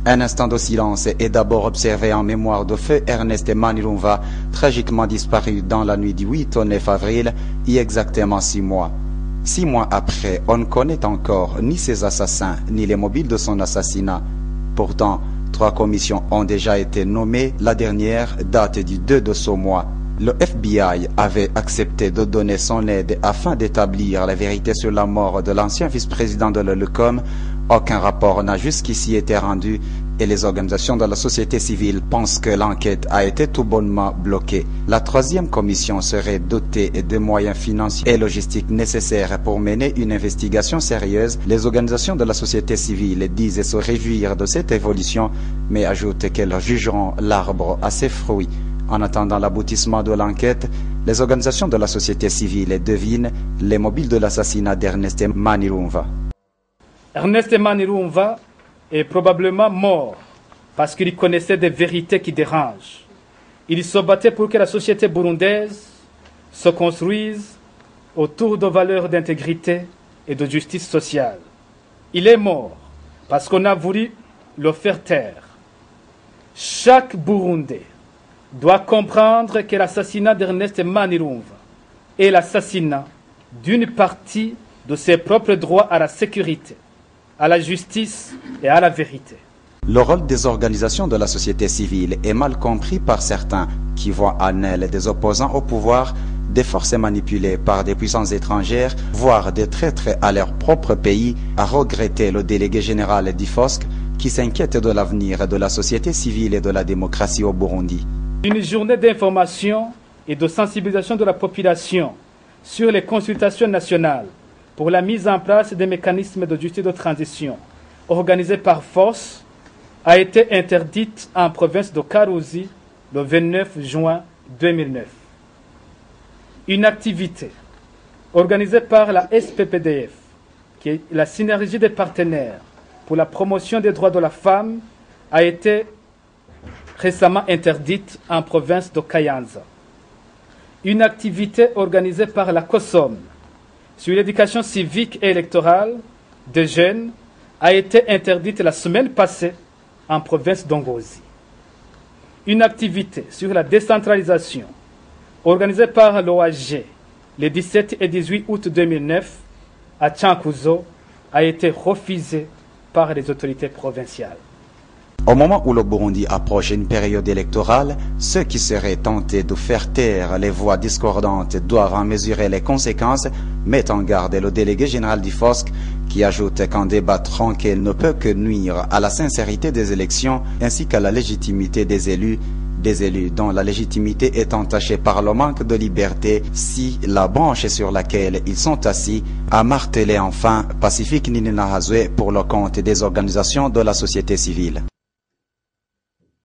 Un instant de silence est d'abord observé en mémoire de feu Ernest Manirumva, tragiquement disparu dans la nuit du 8 au 9 avril, il y a exactement 6 mois. 6 mois après, on ne connaît encore ni ses assassins, ni les mobiles de son assassinat. Pourtant, 3 commissions ont déjà été nommées, la dernière date du 2 de ce mois. Le FBI avait accepté de donner son aide afin d'établir la vérité sur la mort de l'ancien vice-président de l'OLCOM. Aucun rapport n'a jusqu'ici été rendu et les organisations de la société civile pensent que l'enquête a été tout bonnement bloquée. La 3e commission serait dotée de moyens financiers et logistiques nécessaires pour mener une investigation sérieuse. Les organisations de la société civile disent se réjouir de cette évolution, mais ajoutent qu'elles jugeront l'arbre à ses fruits. En attendant l'aboutissement de l'enquête, les organisations de la société civile devinent les mobiles de l'assassinat d'Ernest Manirumva. Ernest Manirumva est probablement mort parce qu'il connaissait des vérités qui dérangent. Il se battait pour que la société burundaise se construise autour de valeurs d'intégrité et de justice sociale. Il est mort parce qu'on a voulu le faire taire. Chaque Burundais doit comprendre que l'assassinat d'Ernest Manirumva est l'assassinat d'une partie de ses propres droits à la sécurité, à la justice et à la vérité. Le rôle des organisations de la société civile est mal compris par certains qui voient en elles des opposants au pouvoir, des forces manipulées par des puissances étrangères, voire des traîtres à leur propre pays, à regretter le délégué général d'IFOSC qui s'inquiète de l'avenir de la société civile et de la démocratie au Burundi. Une journée d'information et de sensibilisation de la population sur les consultations nationales pour la mise en place des mécanismes de justice de transition organisée par force a été interdite en province de Karuzi le 29 juin 2009. Une activité organisée par la SPPDF, qui est la synergie des partenaires pour la promotion des droits de la femme, a été récemment interdite en province de Kayanza. Une activité organisée par la COSOM sur l'éducation civique et électorale des jeunes a été interdite la semaine passée en province d'Ongozi. Une activité sur la décentralisation organisée par l'OAG les 17 et 18 août 2009 à Tchankouzo a été refusée par les autorités provinciales. Au moment où le Burundi approche une période électorale, ceux qui seraient tentés de faire taire les voix discordantes doivent en mesurer les conséquences, met en garde le délégué général d'IFOSC qui ajoute qu'un débat tranquille ne peut que nuire à la sincérité des élections ainsi qu'à la légitimité des élus dont la légitimité est entachée par le manque de liberté si la branche sur laquelle ils sont assis a martelé enfin Pacifique Ninina Hazwe pour le compte des organisations de la société civile.